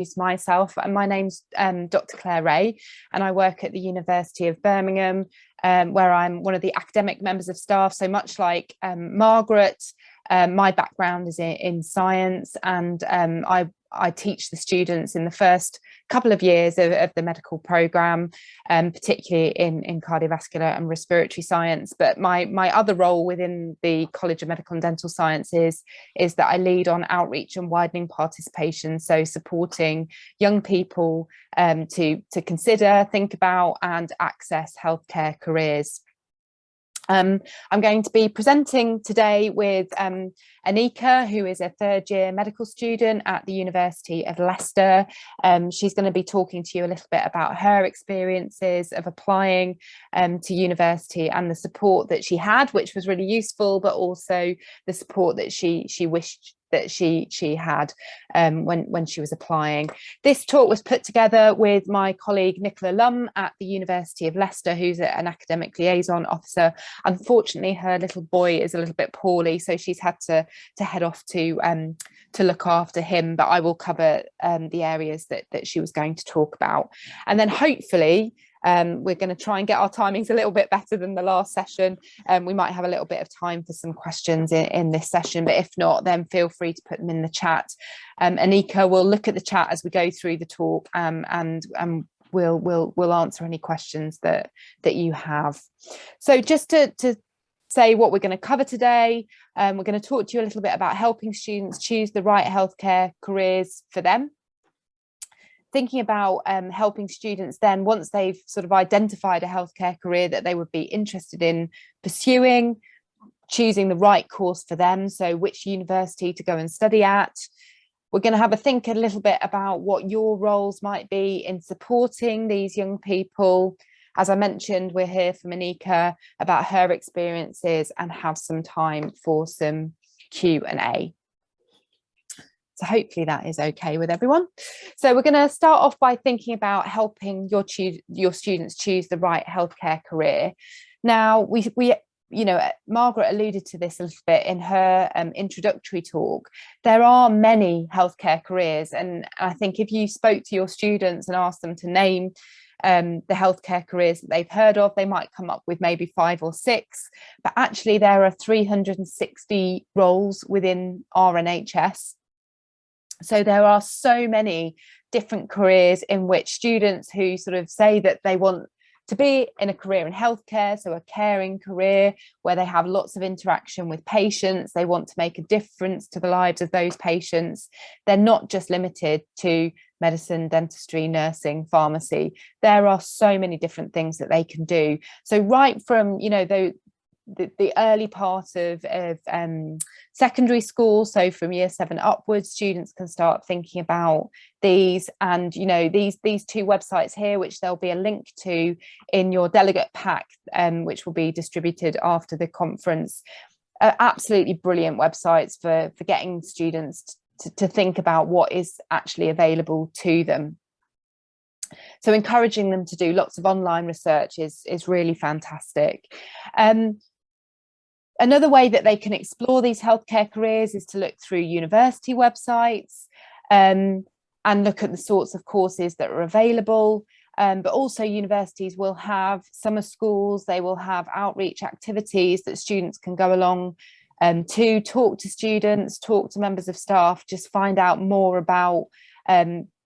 introduce myself. My name's Dr Clare Ray, and I work at the University of Birmingham, where I'm one of the academic members of staff. So much like Margaret, my background is in science, and I teach the students in the first couple of years of the medical programme, particularly in cardiovascular and respiratory science. But my other role within the College of Medical and Dental Sciences is that I lead on outreach and widening participation, so supporting young people to consider, think about and access healthcare careers. I'm going to be presenting today with Anika, who is a third-year medical student at the University of Leicester. She's going to be talking to you a little bit about her experiences of applying to university and the support that she had, which was really useful, but also the support that she wished that she had when she was applying. This talk was put together with my colleague Nicola Lum at the University of Leicester, who's an academic liaison officer. Unfortunately, her little boy is a little bit poorly, so she's had to head off to look after him, but I will cover the areas that she was going to talk about. And then hopefully we're going to try and get our timings a little bit better than the last session. We might have a little bit of time for some questions in this session, but if not, then feel free to put them in the chat. Anika will look at the chat as we go through the talk, and we'll answer any questions that you have. So just to say what we're going to cover today, we're going to talk to you a little bit about helping students choose the right healthcare careers for them. Thinking about helping students then, once they've sort of identified a healthcare career that they would be interested in pursuing, choosing the right course for them, so which university to go and study at. We're going to have a think a little bit about what your roles might be in supporting these young people. As I mentioned, we're here for Anika about her experiences and have some time for some Q&A. So hopefully that is okay with everyone. So we're going to start off by thinking about helping your students choose the right healthcare career. Now, we Margaret alluded to this a little bit in her introductory talk. There are many healthcare careers, and I think if you spoke to your students and asked them to name the healthcare careers that they've heard of, they might come up with maybe 5 or 6, but actually there are 360 roles within our NHS. So there are so many different careers in which students who sort of say that they want to be in a career in healthcare, so a caring career where they have lots of interaction with patients, they want to make a difference to the lives of those patients. They're not just limited to medicine, dentistry, nursing, pharmacy. There are so many different things that they can do. So right from, the early part of secondary school, so from year 7 upwards, students can start thinking about these. And these 2 websites here, which there'll be a link to in your delegate pack, which will be distributed after the conference, are absolutely brilliant websites for getting students to think about what is actually available to them. So encouraging them to do lots of online research is really fantastic. Another way that they can explore these healthcare careers is to look through university websites and look at the sorts of courses that are available. But also universities will have summer schools, they will have outreach activities that students can go along to talk to students, talk to members of staff, just find out more about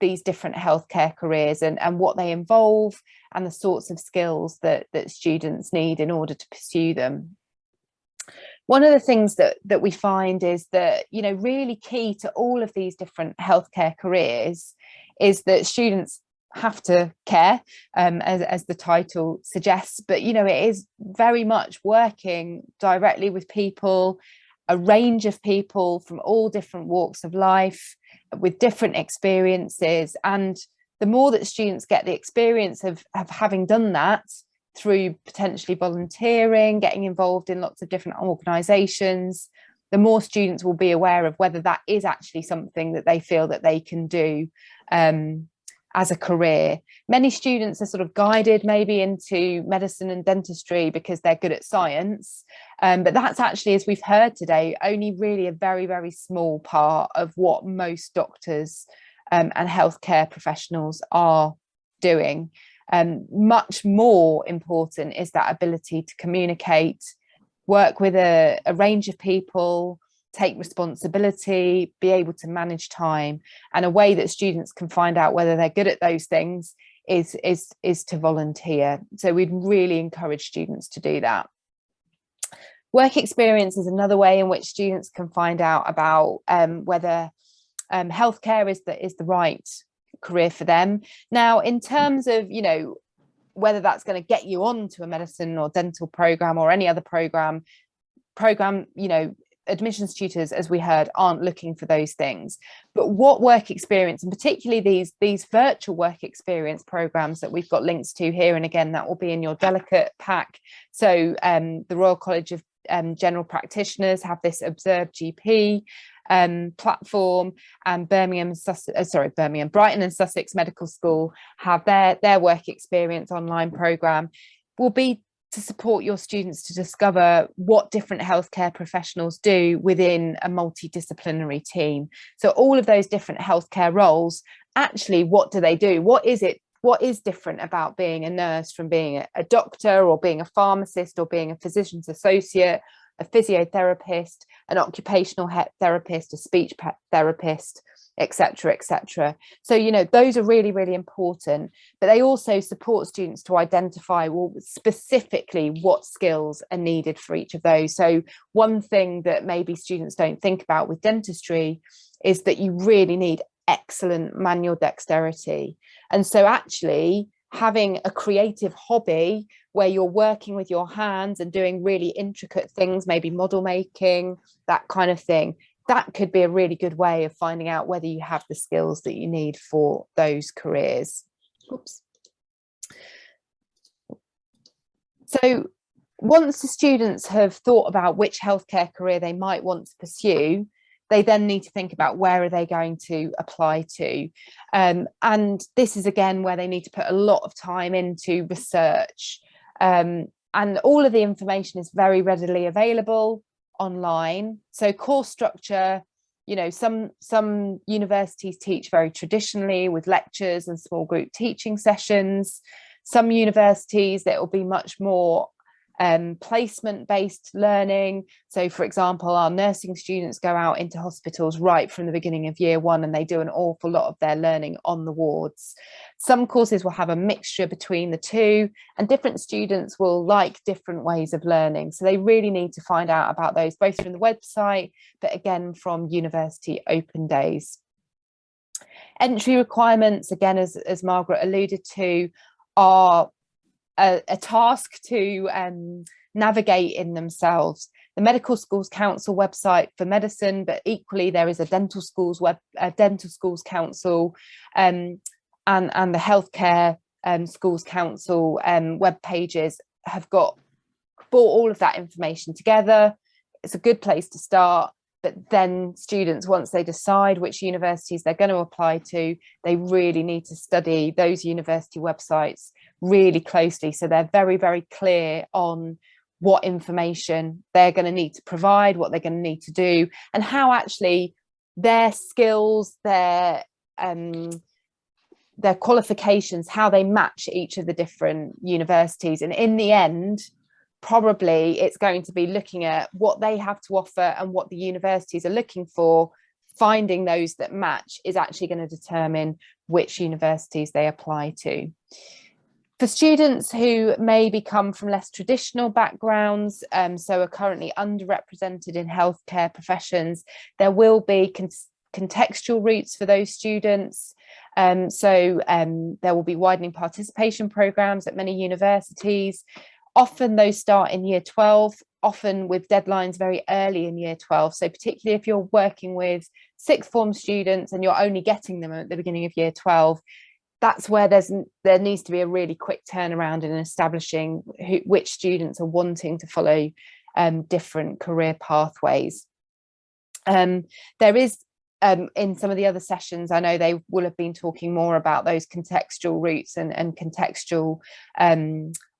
these different healthcare careers and what they involve and the sorts of skills that students need in order to pursue them. One of the things that we find is that, really key to all of these different healthcare careers is that students have to care, as the title suggests, but, it is very much working directly with people, a range of people from all different walks of life with different experiences. And the more that students get the experience of having done that, through potentially volunteering, getting involved in lots of different organisations, the more students will be aware of whether that is actually something that they feel that they can do as a career. Many students are sort of guided maybe into medicine and dentistry because they're good at science, but that's actually, as we've heard today, only really a very, very small part of what most doctors and healthcare professionals are doing. Much more important is that ability to communicate, work with a range of people, take responsibility, be able to manage time, and a way that students can find out whether they're good at those things is to volunteer. So we'd really encourage students to do that. Work experience is another way in which students can find out about whether healthcare is the right career for them. Now, in terms of, you know, whether that's going to get you onto a medicine or dental program or any other program, you know, admissions tutors, as we heard, aren't looking for those things. But what work experience, and particularly these virtual work experience programs that we've got links to here, and again, that will be in your delegate pack. So the Royal College of General Practitioners have this Observe GP platform, and Brighton and Sussex Medical School have their work experience online program. Will be to support your students to discover what different healthcare professionals do within a multidisciplinary team. So all of those different healthcare roles, actually, what do they do? What is different about being a nurse from being a doctor, or being a pharmacist, or being a physician's associate, a physiotherapist, an occupational therapist, a speech therapist, etc., etc. So, you know, those are really, really important, but they also support students to identify, well, specifically what skills are needed for each of those. So one thing that maybe students don't think about with dentistry is that you really need excellent manual dexterity. And so actually having a creative hobby where you're working with your hands and doing really intricate things, maybe model making, that kind of thing, that could be a really good way of finding out whether you have the skills that you need for those careers. Oops. So once the students have thought about which healthcare career they might want to pursue, they then need to think about where are they going to apply to. And this is again where they need to put a lot of time into research. And all of the information is very readily available online. So course structure, you know, some universities teach very traditionally with lectures and small group teaching sessions. Some universities, that will be much more placement based learning. So for example, our nursing students go out into hospitals right from the beginning of year one, and they do an awful lot of their learning on the wards. Some courses will have a mixture between the two, and different students will like different ways of learning. So they really need to find out about those, both from the website, but again from university open days. Entry requirements, again, as Margaret alluded to, are a task to navigate in themselves. The Medical Schools Council website for medicine, but equally there is a Dental Schools Council, and the Healthcare Schools Council web pages have brought all of that information together. It's a good place to start. But then students, once they decide which universities they're going to apply to, they really need to study those university websites really closely. So they're very, very clear on what information they're going to need to provide, what they're going to need to do, and how actually their skills, their qualifications, how they match each of the different universities. And in the end, probably it's going to be looking at what they have to offer and what the universities are looking for. Finding those that match is actually going to determine which universities they apply to. For students who maybe come from less traditional backgrounds, so are currently underrepresented in healthcare professions, there will be contextual routes for those students. So there will be widening participation programs at many universities. Often those start in year 12, often with deadlines very early in year 12. So particularly if you're working with sixth form students and you're only getting them at the beginning of year 12, that's where there needs to be a really quick turnaround in establishing which students are wanting to follow different career pathways. There is, in some of the other sessions, I know they will have been talking more about those contextual routes and contextual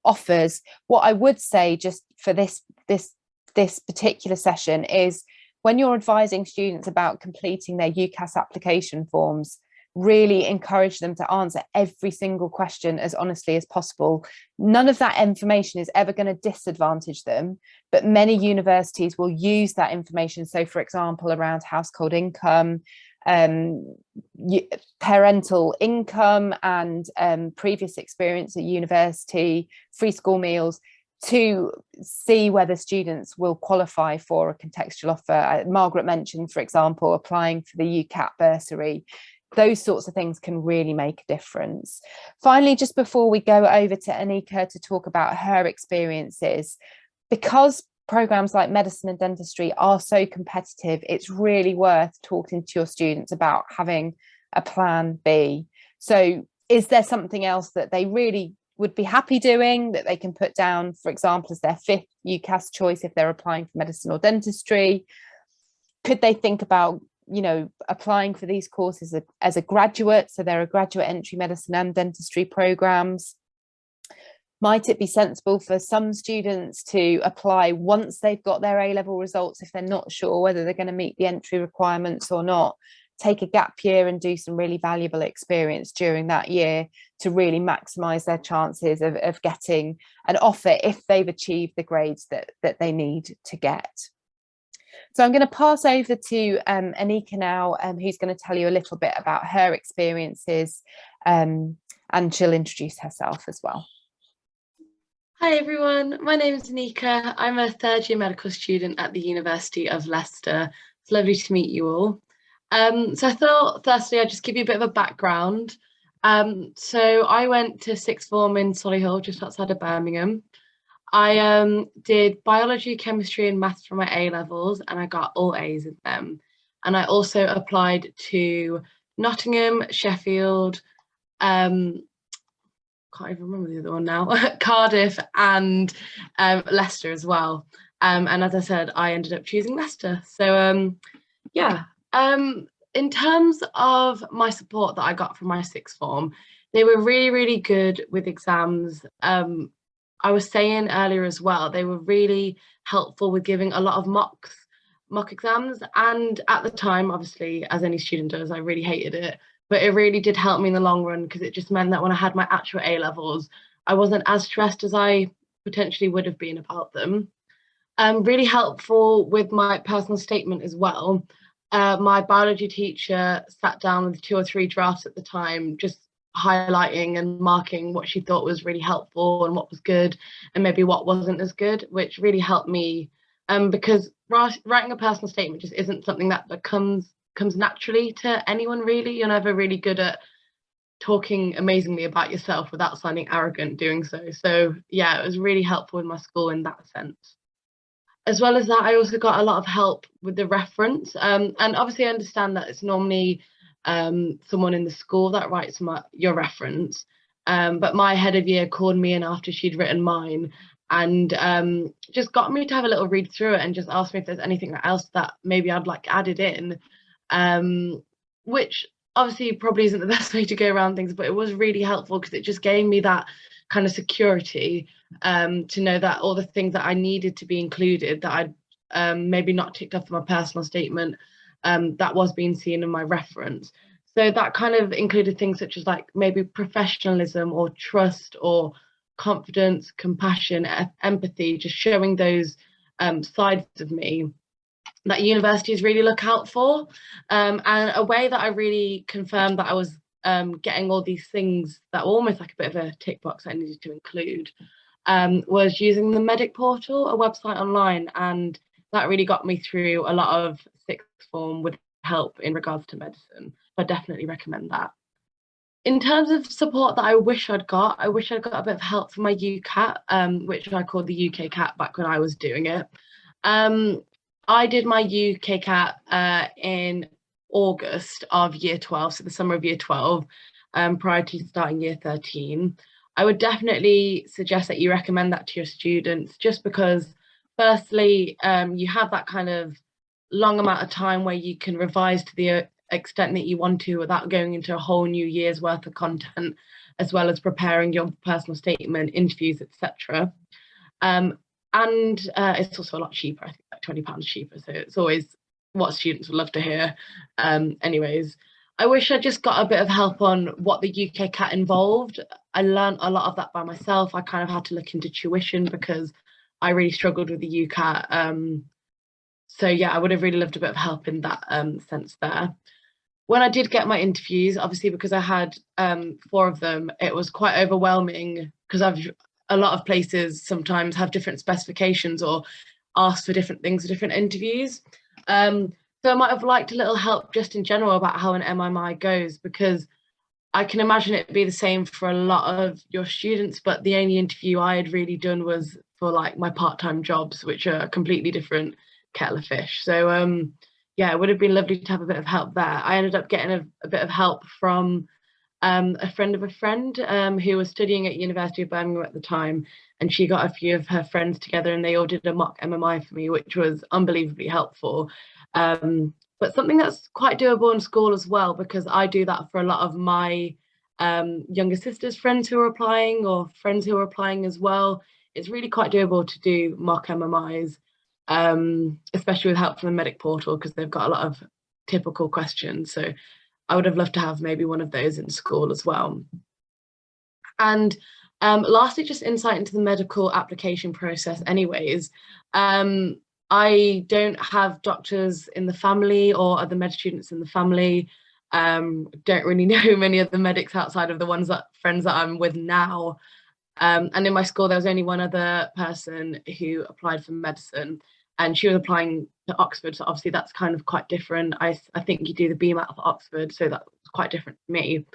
offers. What I would say just for this particular session is, when you're advising students about completing their UCAS application forms, really encourage them to answer every single question as honestly as possible. None of that information is ever going to disadvantage them, but many universities will use that information. So, for example, around household income, parental income, and previous experience at university, free school meals, to see whether students will qualify for a contextual offer. Margaret mentioned, for example, applying for the UCAT bursary. Those sorts of things can really make a difference. Finally, just before we go over to Anika to talk about her experiences, because programs like medicine and dentistry are so competitive, it's really worth talking to your students about having a plan B. So is there something else that they really would be happy doing that they can put down, for example, as their 5th UCAS choice if they're applying for medicine or dentistry? Could they think about, you know, applying for these courses as a graduate? So there are graduate entry medicine and dentistry programs. Might it be sensible for some students to apply once they've got their A-level results if they're not sure whether they're going to meet the entry requirements or not? Take a gap year and do some really valuable experience during that year to really maximise their chances of getting an offer if they've achieved the grades that they need to get. So I'm going to pass over to Anika now, who's going to tell you a little bit about her experiences, and she'll introduce herself as well. Hi everyone, my name is Anika. I'm a 3rd year medical student at the University of Leicester. It's lovely to meet you all. So I thought firstly I'd just give you a bit of a background. So I went to 6th form in Solihull, just outside of Birmingham. I did biology, chemistry and maths for my A-levels, and I got all A's in them. And I also applied to Nottingham, Sheffield, can't even remember the other one now, Cardiff and Leicester as well. And as I said, I ended up choosing Leicester. So yeah. In terms of my support that I got from my 6th form, they were really, really good with exams. I was saying earlier as well, they were really helpful with giving a lot of mock exams. And at the time, obviously, as any student does, I really hated it. But it really did help me in the long run, because it just meant that when I had my actual A-levels, I wasn't as stressed as I potentially would have been about them. Really helpful with my personal statement as well. My biology teacher sat down with 2 or 3 drafts at the time, just highlighting and marking what she thought was really helpful and what was good and maybe what wasn't as good, which really helped me, because writing a personal statement just isn't something that comes naturally to anyone, really. You're never really good at talking amazingly about yourself without sounding arrogant doing so. So yeah, it was really helpful in my school in that sense. As well as that, I also got a lot of help with the reference. And obviously I understand that it's normally someone in the school that writes your reference. But my head of year called me in after she'd written mine and just got me to have a little read through it and just asked me if there's anything else that maybe I'd like added in, which obviously probably isn't the best way to go around things, but it was really helpful because it just gave me that kind of security to know that all the things that I needed to be included that I'd maybe not ticked off in my personal statement, that was being seen in my reference. So that kind of included things such as like maybe professionalism or trust or confidence, compassion, empathy, just showing those sides of me that universities really look out for. And a way that I really confirmed that I was getting all these things that were almost like a bit of a tick box I needed to include was using the Medic Portal, a website online, and that really got me through a lot of 6th form with help in regards to medicine. I definitely recommend that. In terms of support that I wish I'd got a bit of help from my UCAT, which I called the UK CAT back when I was doing it. I did my UK CAT in August of year 12, so the summer of year 12, prior to starting year 13. I would definitely suggest that you recommend that to your students, just because firstly, you have that kind of long amount of time where you can revise to the extent that you want to without going into a whole new year's worth of content, as well as preparing your personal statement, interviews, etc. And it's also a lot cheaper, I think like £20 cheaper, so it's always what students would love to hear. Anyways, I wish I just got a bit of help on what the UK CAT involved. I learned a lot of that by myself. I kind of had to look into tuition because I really struggled with the UCAT. So yeah, I would have really loved a bit of help in that sense there. When I did get my interviews, obviously because I had 4 of them, it was quite overwhelming because a lot of places sometimes have different specifications or ask for different things for different interviews. So I might have liked a little help just in general about how an MMI goes, because I can imagine it be the same for a lot of your students, but the only interview I had really done was for like my part-time jobs, which are a completely different kettle of fish. So yeah, it would have been lovely to have a bit of help there. I ended up getting a bit of help from a friend of a friend who was studying at University of Birmingham at the time, and she got a few of her friends together and they all did a mock MMI for me, which was unbelievably helpful. But something that's quite doable in school as well, because I do that for a lot of my younger sisters' friends who are applying, or friends who are applying as well. It's really quite doable to do mock MMIs, especially with help from the Medic portal, because they've got a lot of typical questions. So I would have loved to have maybe one of those in school as well. And lastly, just insight into the medical application process anyways. I don't have doctors in the family or other med students in the family. Don't really know many of the medics outside of the friends that I'm with now. And in my school, there was only one other person who applied for medicine, and she was applying to Oxford. So obviously that's kind of quite different. I think you do the BMAT for Oxford, so that's quite different to me.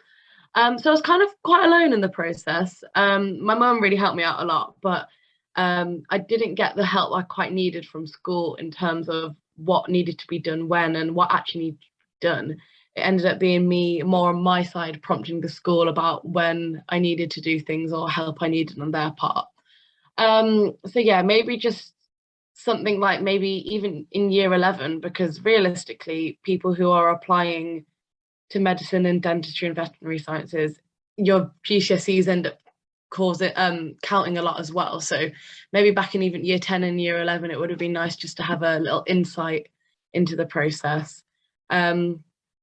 So I was kind of quite alone in the process. My mum really helped me out a lot, but I didn't get the help I quite needed from school in terms of what needed to be done when and what actually needed to be done. It ended up being me more on my side prompting the school about when I needed to do things or help I needed on their part. So yeah, maybe just something like maybe even in year 11, because realistically, people who are applying to medicine and dentistry and veterinary sciences, your GCSEs end up counting a lot as well. So maybe back in even year 10 and year 11, it would have been nice just to have a little insight into the process.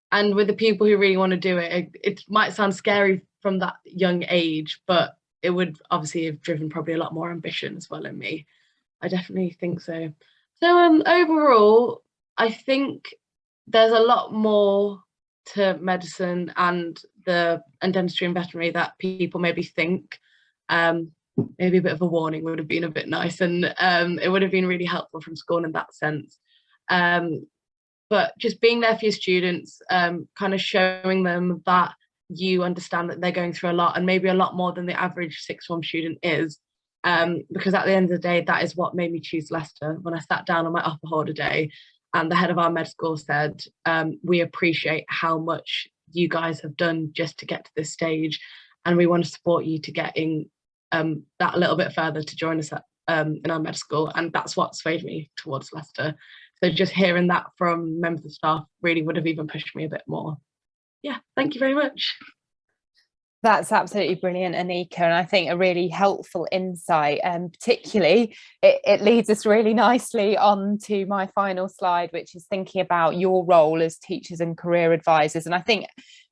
And with the people who really want to do it, it might sound scary from that young age, but it would obviously have driven probably a lot more ambition as well in me. I definitely think so. So overall, I think there's a lot more to medicine and dentistry and veterinary that people maybe think. Maybe a bit of a warning would have been a bit nice, and it would have been really helpful from school in that sense. But just being there for your students, kind of showing them that you understand that they're going through a lot, and maybe a lot more than the average sixth form student is. Because at the end of the day, that is what made me choose Leicester. When I sat down on my upper order day and the head of our med school said, we appreciate how much you guys have done just to get to this stage, and we want to support you to get in that a little bit further to join us in our med school. And that's what swayed me towards Leicester. So just hearing that from members of staff really would have even pushed me a bit more. Yeah, thank you very much. That's absolutely brilliant, Anika, and I think a really helpful insight. And particularly, it leads us really nicely on to my final slide, which is thinking about your role as teachers and career advisors. And I think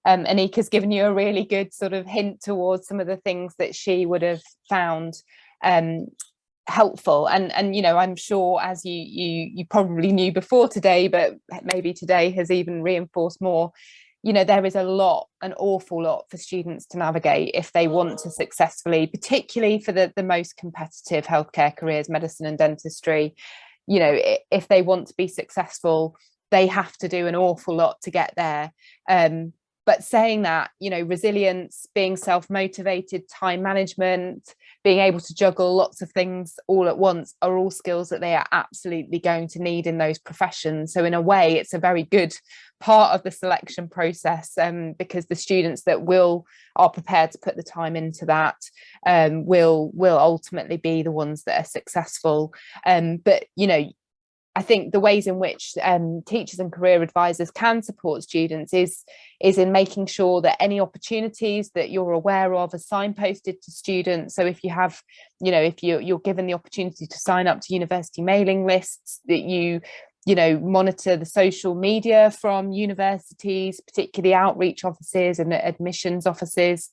Anika's given you a really good sort of hint towards some of the things that she would have found helpful. And you know, I'm sure, as you probably knew before today, but maybe today has even reinforced more, you know, there is an awful lot for students to navigate if they want to successfully, particularly for the most competitive healthcare careers, medicine and dentistry. You know, if they want to be successful, they have to do an awful lot to get there. But saying that, you know, resilience, being self-motivated, time management, being able to juggle lots of things all at once are all skills that they are absolutely going to need in those professions. So in a way, it's a very good part of the selection process, because the students that are prepared to put the time into that will ultimately be the ones that are successful. But, you know, I think the ways in which teachers and career advisors can support students is in making sure that any opportunities that you're aware of are signposted to students. So if you have, you know, if you're given the opportunity to sign up to university mailing lists, that you monitor the social media from universities, particularly outreach offices and admissions offices,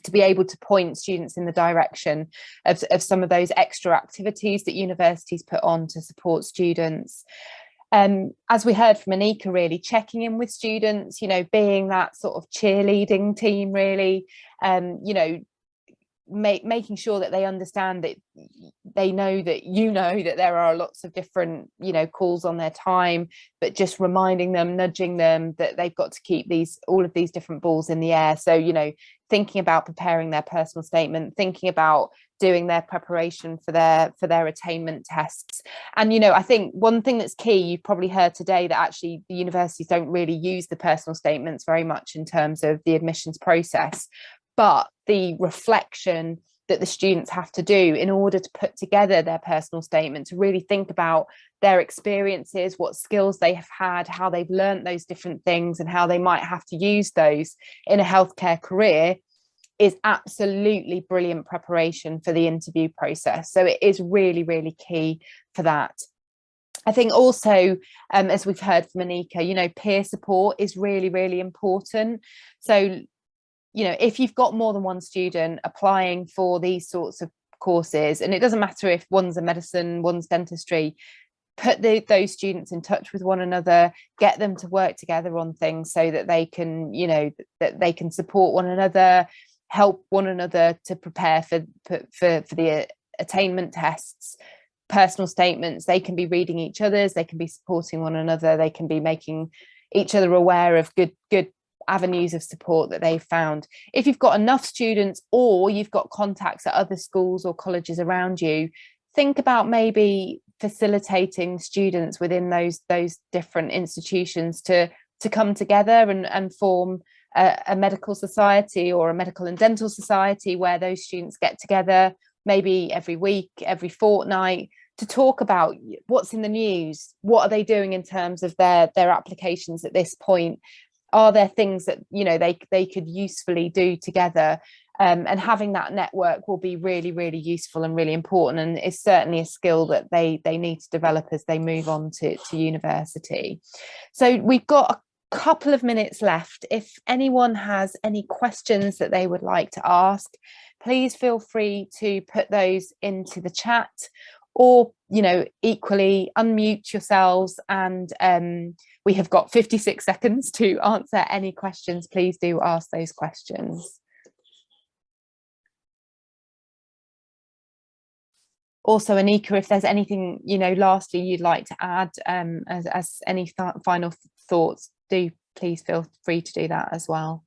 to be able to point students in the direction of some of those extra activities that universities put on to support students. As we heard from Anika, really checking in with students, being that sort of cheerleading team, really, making sure that they understand that they know that there are lots of different calls on their time, but just reminding them, nudging them that they've got to keep all of these different balls in the air. So thinking about preparing their personal statement, thinking about doing their preparation for their attainment tests. And I think one thing that's key, you've probably heard today, that actually the universities don't really use the personal statements very much in terms of the admissions process, but the reflection that the students have to do in order to put together their personal statement, to really think about their experiences, what skills they have had, how they've learned those different things, and how they might have to use those in a healthcare career, is absolutely brilliant preparation for the interview process. So it is really, really key for that. I think also, as we've heard from Anika, peer support is really, really important. So if you've got more than one student applying for these sorts of courses, and it doesn't matter if one's a medicine, one's dentistry, put those students in touch with one another, get them to work together on things so that they can, that they can support one another, help one another to prepare for the attainment tests. Personal statements, they can be reading each other's, they can be supporting one another, they can be making each other aware of good avenues of support that they've found. If you've got enough students, or you've got contacts at other schools or colleges around you, think about maybe facilitating students within those different institutions to come together and form a medical society or a medical and dental society, where those students get together maybe every week, every fortnight, to talk about what's in the news, what are they doing in terms of their applications at this point. Are there things that they could usefully do together? And having that network will be really, really useful and really important, and it's certainly a skill that they need to develop as they move on to university. So we've got a couple of minutes left. If anyone has any questions that they would like to ask, please feel free to put those into the chat, or equally unmute yourselves, and we have got 56 seconds to answer any questions. Please do ask those questions. Also, Anika, if there's anything lastly you'd like to add, as any final thoughts, do please feel free to do that as well.